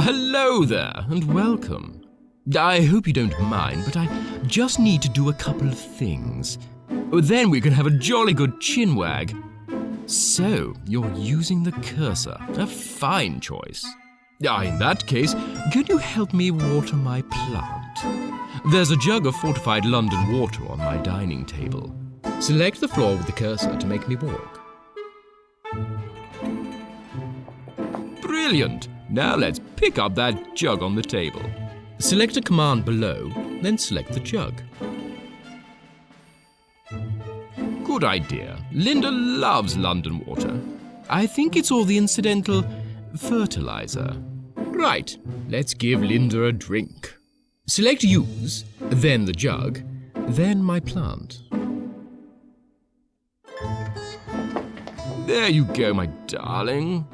hello there, and welcome. I hope you don't mind, but I just need to do a couple of things. Then we can have a jolly good chinwag. So, you're using the cursor. A fine choice. In that case, could you help me water my plant? There's a jug of fortified London water on my dining table. Select the floor with the cursor to make me walk. Brilliant! Now let's pick up that jug on the table. Select a command below, then select the jug. Good idea. Linda loves London water. I think it's all the incidental fertilizer. Right, let's give Linda a drink. Select use, then the jug, then my plant. There you go, my darling.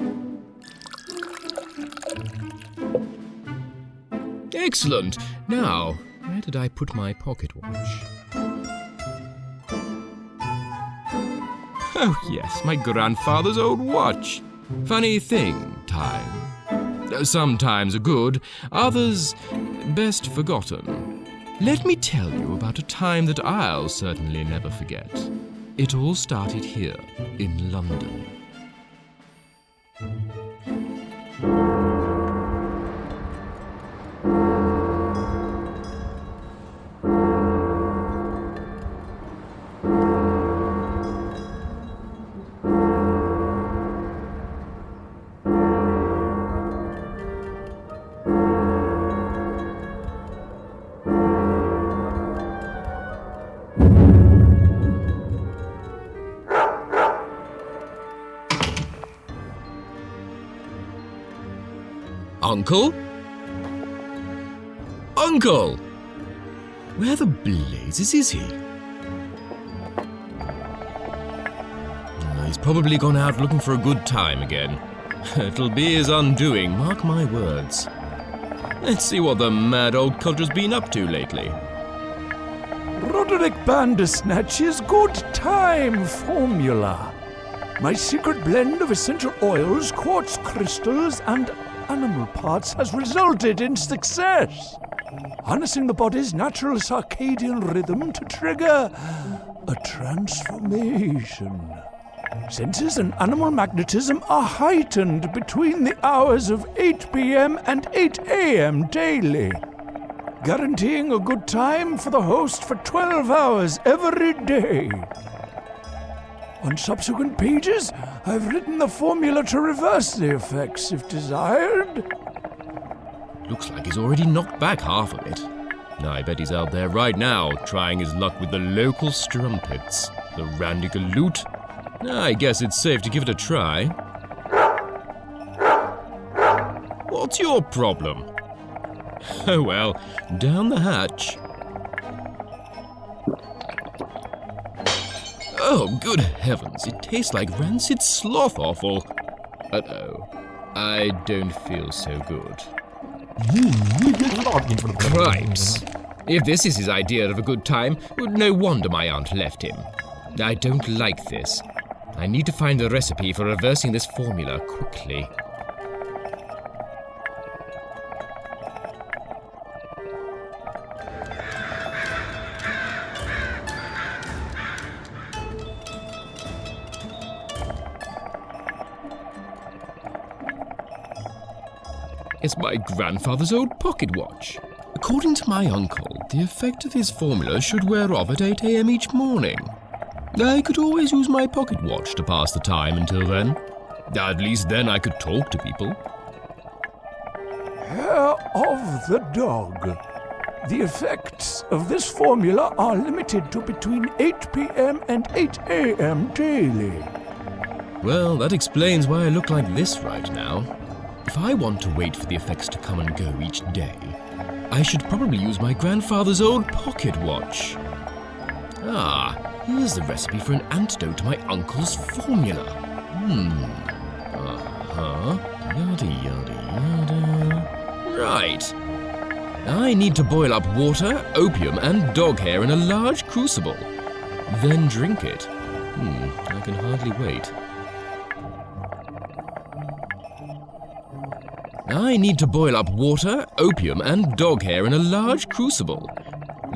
Excellent. Now, where did I put my pocket watch? Oh yes, my grandfather's old watch. Funny thing, time. Sometimes good, others best forgotten. Let me tell you about a time that I'll certainly never forget. It all started here in London. Uncle? Uncle! Where the blazes is he? He's probably gone out looking for a good time again. It'll be his undoing, mark my words. Let's see what the mad old culture's been up to lately. Roderick Bandersnatch's good time formula. My secret blend of essential oils, quartz crystals, and animal parts has resulted in success, harnessing the body's natural circadian rhythm to trigger a transformation. Senses and animal magnetism are heightened between the hours of 8 p.m. and 8 a.m. daily, guaranteeing a good time for the host for 12 hours every day. On subsequent pages, I've written the formula to reverse the effects if desired. Looks like he's already knocked back half of it. I bet he's out there right now, trying his luck with the local strumpets. The randy-galoot. I guess it's safe to give it a try. What's your problem? Oh well, down the hatch. Oh, good heavens, it tastes like rancid sloth offal. Uh-oh, I don't feel so good. Cripes! If this is his idea of a good time, no wonder my aunt left him. I don't like this. I need to find the recipe for reversing this formula quickly. It's my grandfather's old pocket watch. According to my uncle, the effect of his formula should wear off at 8 a.m. each morning. I could always use my pocket watch to pass the time until then. At least then I could talk to people. Hair of the dog. The effects of this formula are limited to between 8 p.m. and 8 a.m. daily. Well, that explains why I look like this right now. If I want to wait for the effects to come and go each day, I should probably use my grandfather's old pocket watch. Here's the recipe for an antidote to my uncle's formula. Yada yada yada. Right. I need to boil up water, opium, and dog hair in a large crucible. Then drink it. I can hardly wait. I need to boil up water, opium, and dog hair in a large crucible.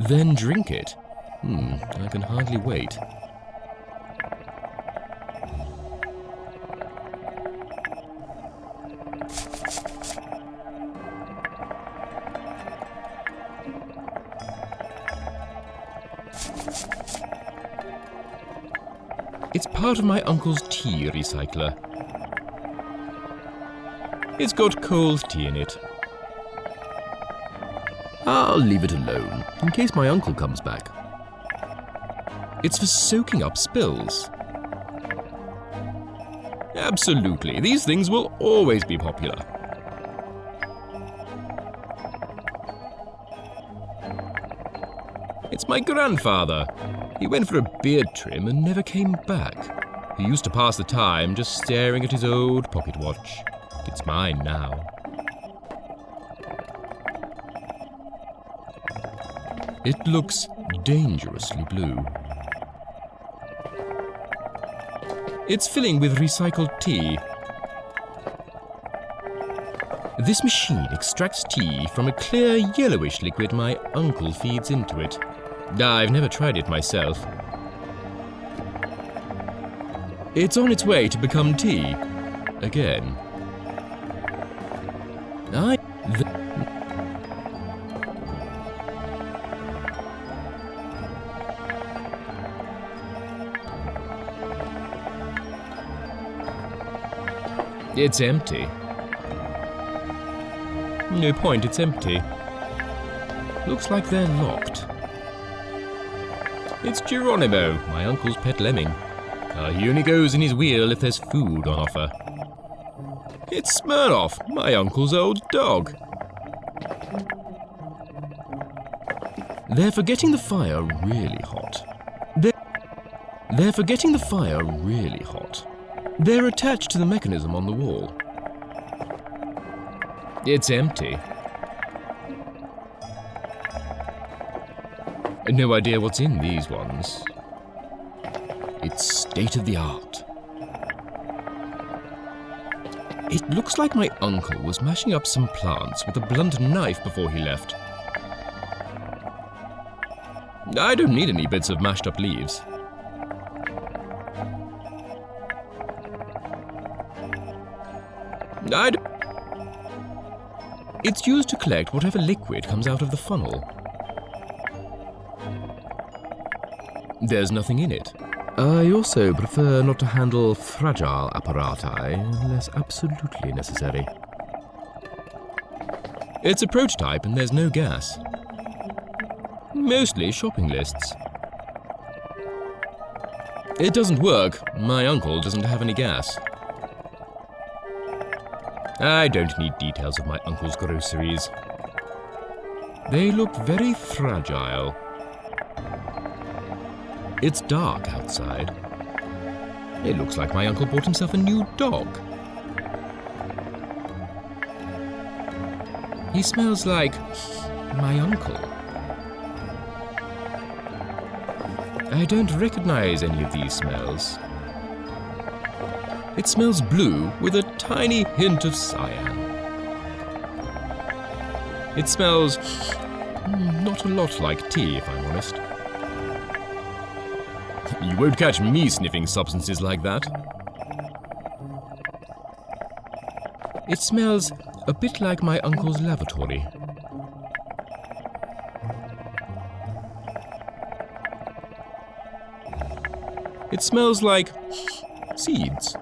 Then drink it. I can hardly wait. It's part of my uncle's tea recycler. It's got cold tea in it. I'll leave it alone, in case my uncle comes back. It's for soaking up spills. Absolutely, these things will always be popular. It's my grandfather. He went for a beard trim and never came back. He used to pass the time just staring at his old pocket watch. It's mine now. It looks dangerously blue. It's filling with recycled tea. This machine extracts tea from a clear yellowish liquid my uncle feeds into it. I've never tried it myself. It's on its way to become tea. Again. It's empty. No point, it's empty. Looks like they're locked. It's Geronimo, my uncle's pet lemming. He only goes in his wheel if there's food on offer. It's Smirnoff, my uncle's old dog. They're forgetting the fire really hot. They're forgetting the fire really hot. They're attached to the mechanism on the wall. It's empty. No idea what's in these ones. It's state-of-the-art. It looks like my uncle was mashing up some plants with a blunt knife before he left. I don't need any bits of mashed up leaves. It's used to collect whatever liquid comes out of the funnel. There's nothing in it. I also prefer not to handle fragile apparati unless absolutely necessary. It's a prototype and there's no gas. Mostly shopping lists. It doesn't work. My uncle doesn't have any gas. I don't need details of my uncle's groceries. They look very fragile. It's dark outside. It looks like my uncle bought himself a new dog. He smells like my uncle. I don't recognize any of these smells. It smells blue with a tiny hint of cyan. It smells not a lot like tea, if I'm honest. You won't catch me sniffing substances like that. It smells a bit like my uncle's lavatory. It smells like seeds.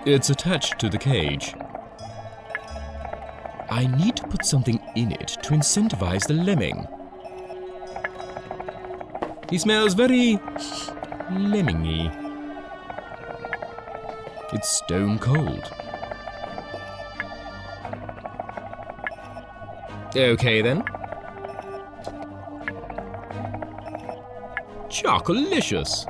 It's attached to the cage. I need to put something in it to incentivize the lemming. He smells very lemmingy. It's stone cold. Okay then. Chocolicious.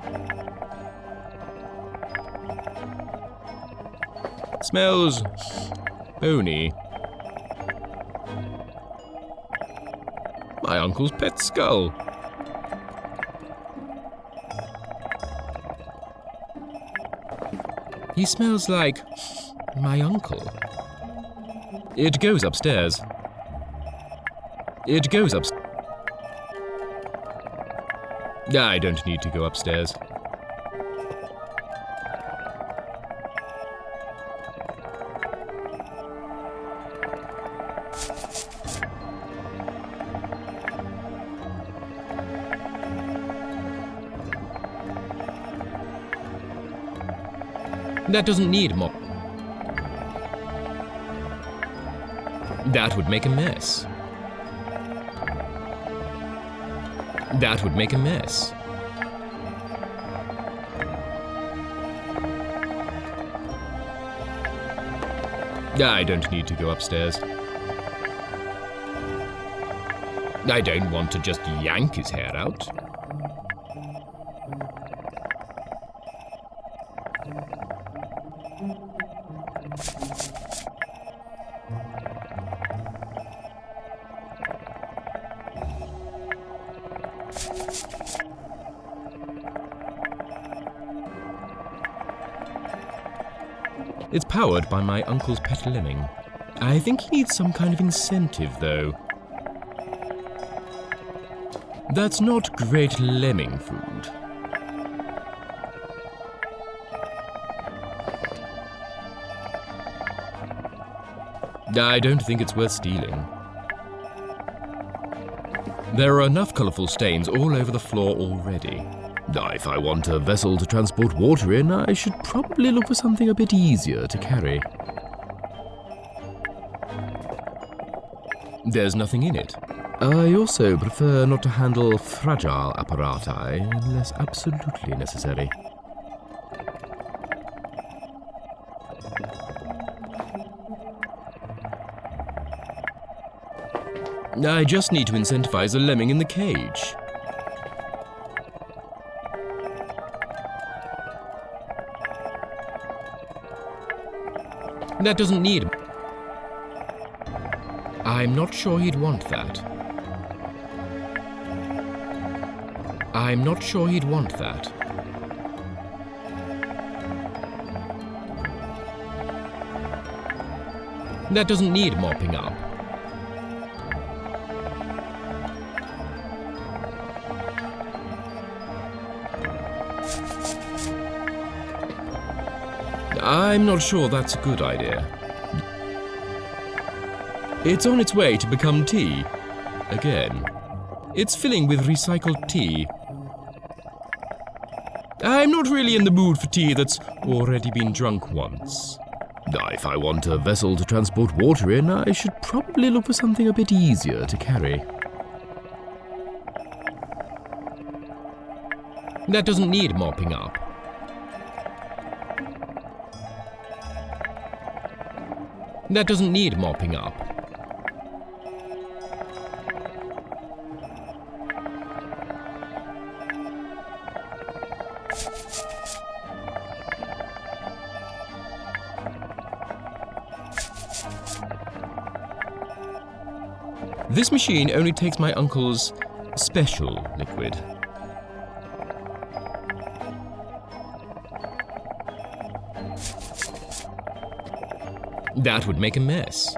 Smells bony. My uncle's pet skull. He smells like my uncle. It goes upstairs. It goes upstairs. I don't need to go upstairs. That doesn't need mop. That would make a mess. That would make a mess. I don't need to go upstairs. I don't want to just yank his hair out. It's powered by my uncle's pet lemming. I think he needs some kind of incentive, though. That's not great lemming food. I don't think it's worth stealing. There are enough colourful stains all over the floor already. If I want a vessel to transport water in, I should probably look for something a bit easier to carry. There's nothing in it. I also prefer not to handle fragile apparati unless absolutely necessary. I just need to incentivize a lemming in the cage. That doesn't need... I'm not sure he'd want that. I'm not sure he'd want that. That doesn't need mopping up. I'm not sure that's a good idea. It's on its way to become tea. Again. It's filling with recycled tea. I'm not really in the mood for tea that's already been drunk once. If I want a vessel to transport water in, I should probably look for something a bit easier to carry. That doesn't need mopping up. That doesn't need mopping up. This machine only takes my uncle's special liquid. That would make a mess.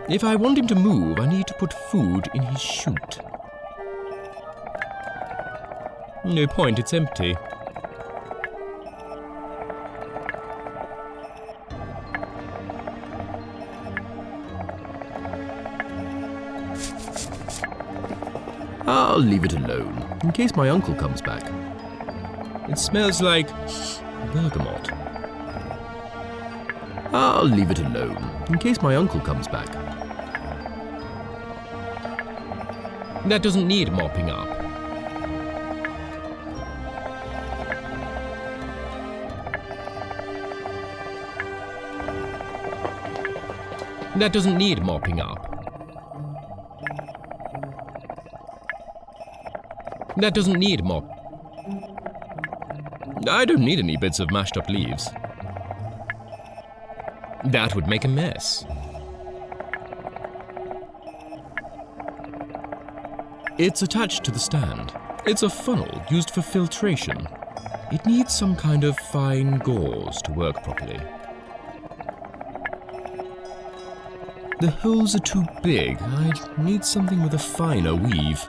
If I want him to move, I need to put food in his chute. No point, it's empty. I'll leave it alone, in case my uncle comes back. It smells like bergamot. I'll leave it alone, in case my uncle comes back. That doesn't need mopping up. That doesn't need mopping up. That doesn't need mop. I don't need any bits of mashed up leaves. That would make a mess. It's attached to the stand. It's a funnel used for filtration. It needs some kind of fine gauze to work properly. The holes are too big. I'd need something with a finer weave.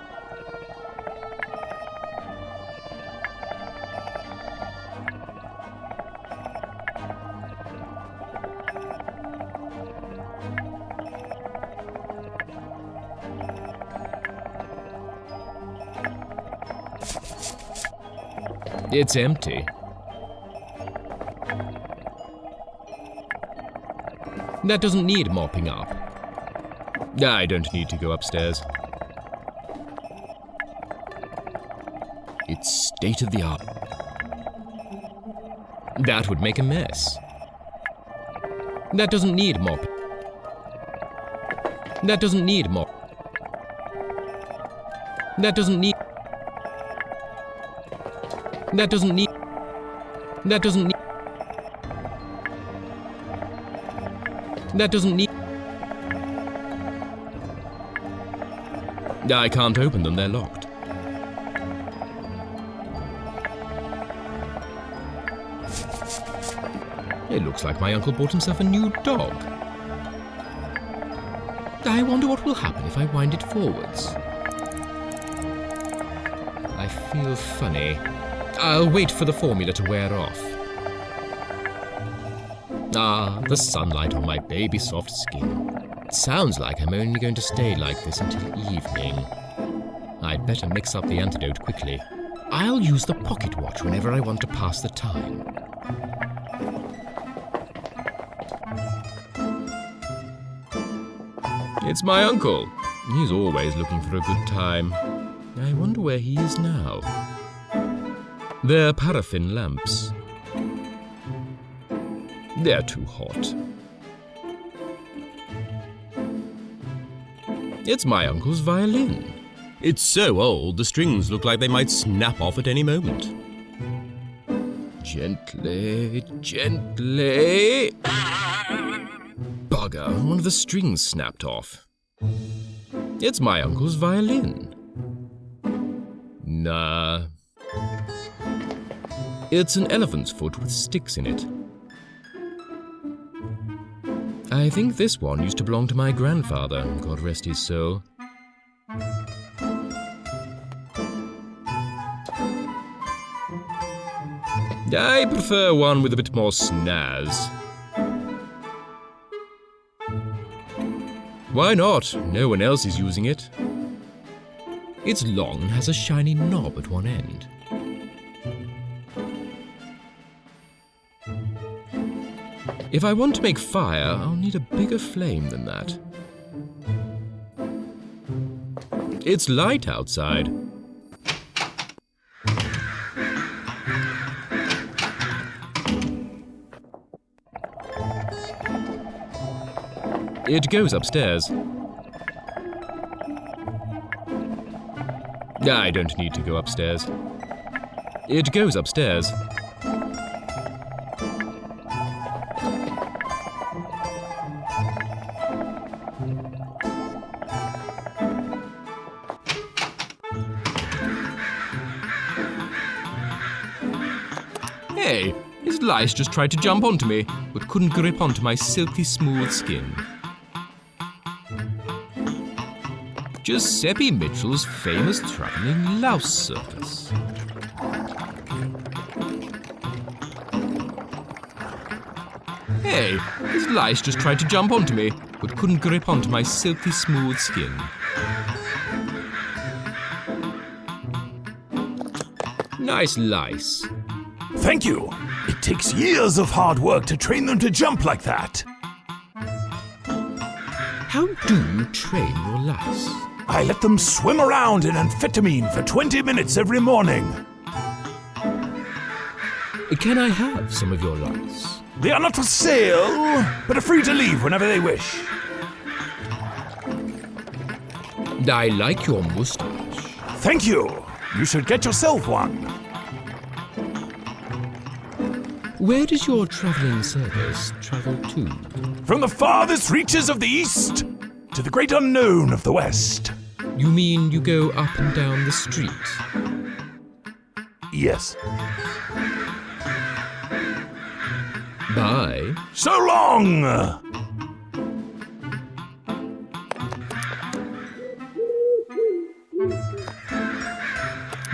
It's empty. That doesn't need mopping up. I don't need to go upstairs. It's state-of-the-art. That would make a mess. That doesn't need mopping. That doesn't need mop. That doesn't need. That doesn't need. That doesn't need. That doesn't need. I can't open them, they're locked. It looks like my uncle bought himself a new dog. I wonder what will happen if I wind it forwards. I feel funny. I'll wait for the formula to wear off. Ah, the sunlight on my baby soft skin. It sounds like I'm only going to stay like this until evening. I'd better mix up the antidote quickly. I'll use the pocket watch whenever I want to pass the time. It's my uncle. He's always looking for a good time. I wonder where he is now. They're paraffin lamps. They're too hot. It's my uncle's violin. It's so old, the strings look like they might snap off at any moment. Gently, gently. Bugger, one of the strings snapped off. It's my uncle's violin. Nah. It's an elephant's foot with sticks in it. I think this one used to belong to my grandfather, God rest his soul. I prefer one with a bit more snazz. Why not? No one else is using it. It's long and has a shiny knob at one end. If I want to make fire, I'll need a bigger flame than that. It's light outside. It goes upstairs. I don't need to go upstairs. It goes upstairs. Hey, his lice just tried to jump onto me, but couldn't grip onto my silky smooth skin. Giuseppe Mitchell's famous travelling louse circus. Hey, his lice just tried to jump onto me, but couldn't grip onto my silky smooth skin. Nice lice. Thank you. It takes years of hard work to train them to jump like that. How do you train your lice? I let them swim around in amphetamine for 20 minutes every morning. Can I have some of your lice? They are not for sale, but are free to leave whenever they wish. I like your moustache. Thank you. You should get yourself one. Where does your travelling circus travel to? From the farthest reaches of the east to the great unknown of the west. You mean you go up and down the street? Yes. Bye. So long!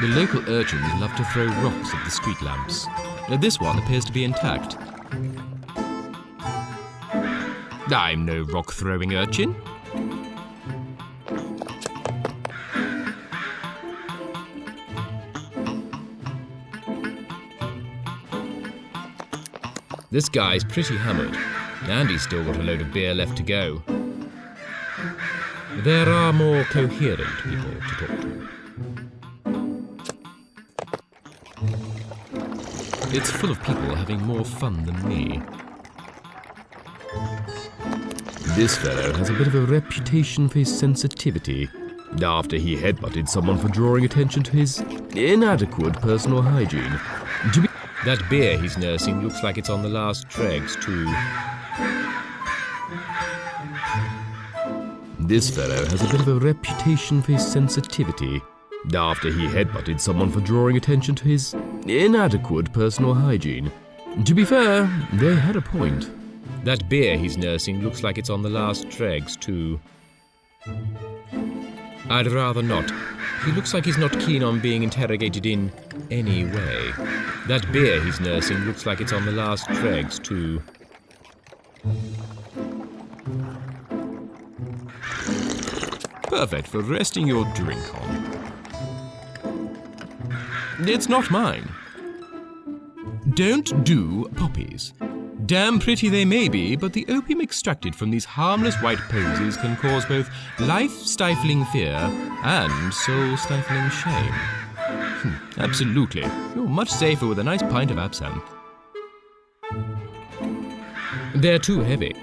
The local urchins love to throw rocks at the street lamps. This one appears to be intact. I'm no rock-throwing urchin. This guy's pretty hammered, and he's still got a load of beer left to go. There are more coherent people to talk to. It's full of people having more fun than me. This fellow has a bit of a reputation for his sensitivity, after he headbutted someone for drawing attention to his inadequate personal hygiene. That beer he's nursing looks like it's on the last dregs, too. This fellow has a bit of a reputation for his sensitivity, after he headbutted someone for drawing attention to his inadequate personal hygiene. To be fair, they had a point. That beer he's nursing looks like it's on the last dregs, too. I'd rather not. He looks like he's not keen on being interrogated in any way. That beer he's nursing looks like it's on the last dregs, too. Perfect for resting your drink on. It's not mine. Don't do poppies. Damn pretty they may be, but the opium extracted from these harmless white posies can cause both life-stifling fear and soul-stifling shame. Absolutely. You're much safer with a nice pint of absinthe. They're too heavy.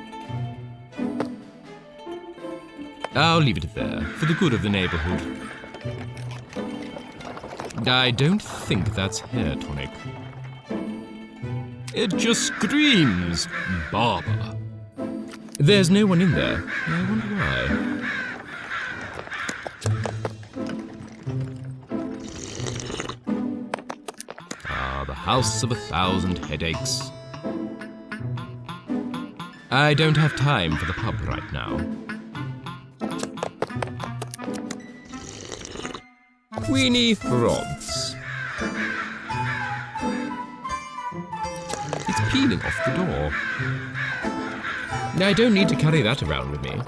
I'll leave it there, for the good of the neighborhood. I don't think that's hair tonic. It just screams barber. There's no one in there. I wonder why. The house of 1,000 headaches. I don't have time for the pub right now. Queenie Frobs. It's peeling off the door. I don't need to carry that around with me.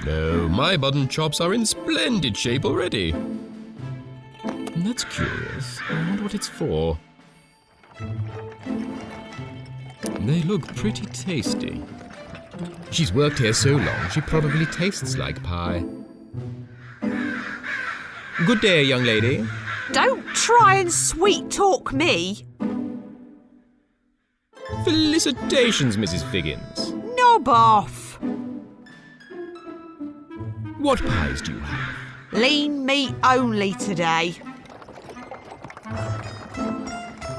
No, my button chops are in splendid shape already. That's curious. I wonder what it's for. They look pretty tasty. She's worked here so long, she probably tastes like pie. Good day, young lady. Don't try and sweet-talk me. Felicitations, Mrs. Figgins. Knob off. What pies do you have? Lean meat only today.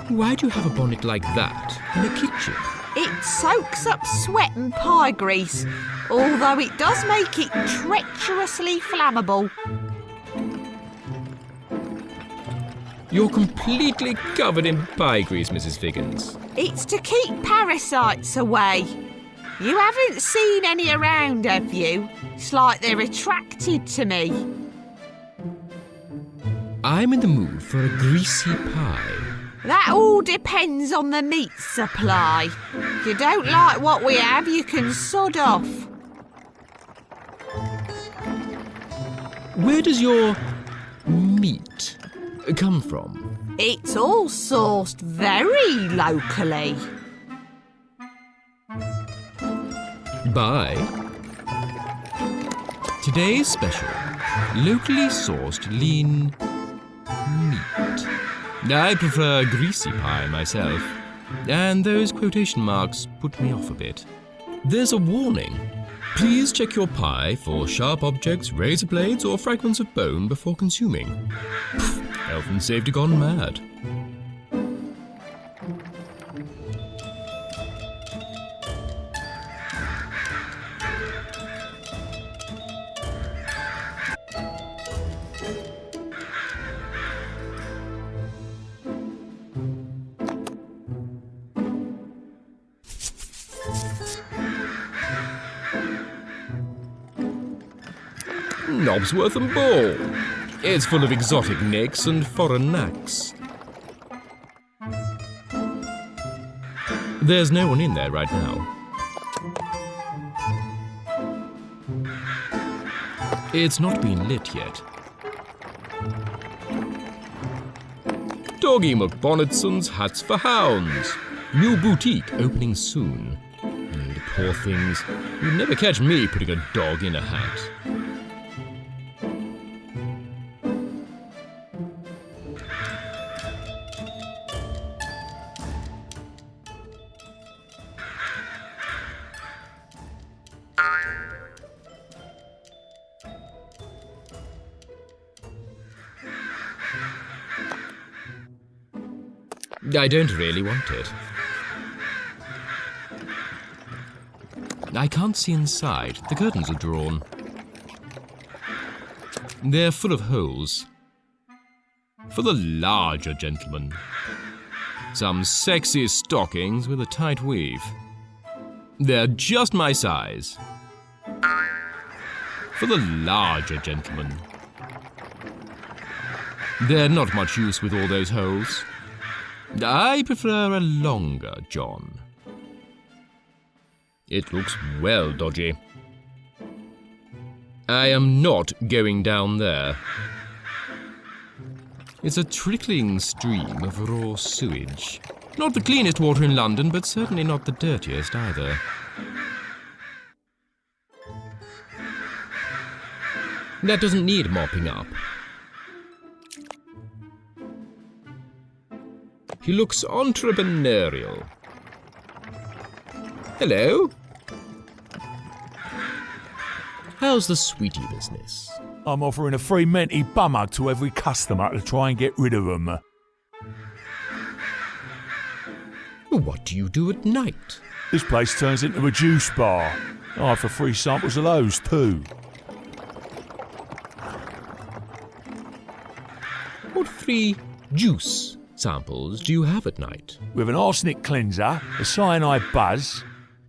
Why do you have a bonnet like that in a kitchen? It soaks up sweat and pie grease, although it does make it treacherously flammable. You're completely covered in pie grease, Mrs. Figgins. It's to keep parasites away. You haven't seen any around, have you? It's like they're attracted to me. I'm in the mood for a greasy pie. That all depends on the meat supply. If you don't like what we have, you can sod off. Where does your meat come from? It's all sourced very locally. By today's special, locally sourced lean meat. I prefer greasy pie myself, and those quotation marks put me off a bit. There's a warning. Please check your pie for sharp objects, razor blades, or fragments of bone before consuming. Health and safety gone mad. Knobsworth and Ball. It's full of exotic nicks and foreign knacks. There's no one in there right now. It's not been lit yet. Doggy McBonnetson's Hats for Hounds. New boutique opening soon. And poor things, you'd never catch me putting a dog in a hat. I don't really want it. I can't see inside. The curtains are drawn. They're full of holes. For the larger gentleman. Some sexy stockings with a tight weave. They're just my size. For the larger gentleman. They're not much use with all those holes. I prefer a longer John. It looks well dodgy. I am not going down there. It's a trickling stream of raw sewage. Not the cleanest water in London, but certainly not the dirtiest either. That doesn't need mopping up. He looks entrepreneurial. Hello? How's the sweetie business? I'm offering a free minty bum hug to every customer to try and get rid of them. What do you do at night? This place turns into a juice bar. I offer free samples of those too. What free juice samples do you have at night? With an arsenic cleanser, a cyanide buzz,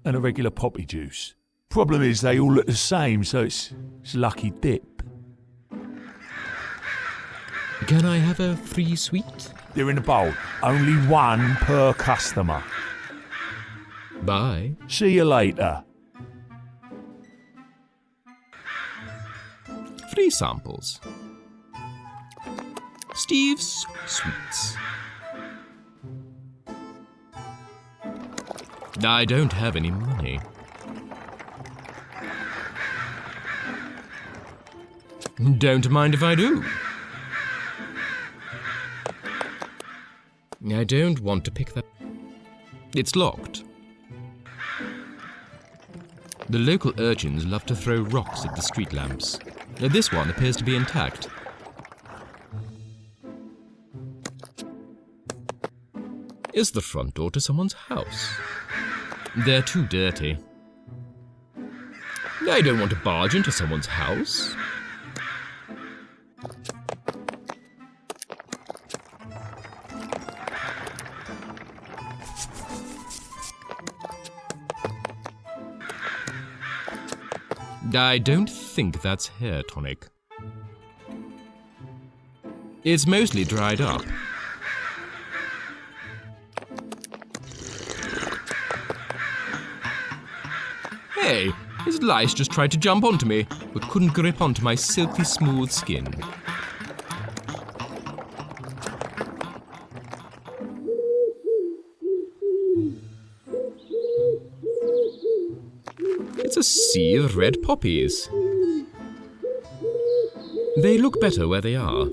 and a regular poppy juice. Problem is they all look the same, so it's lucky dip. Can I have a free sweet? They're in the bowl. Only one per customer. Bye. See you later. Free samples. Steve's Sweets. I don't have any money. Don't mind if I do. I don't want to pick that. It's locked. The local urchins love to throw rocks at the street lamps. This one appears to be intact. Is the front door to someone's house? They're too dirty. I don't want to barge into someone's house. I don't think that's hair tonic. It's mostly dried up. Hey, his lice just tried to jump onto me, but couldn't grip onto my silky smooth skin. It's a sea of red poppies. They look better where they are.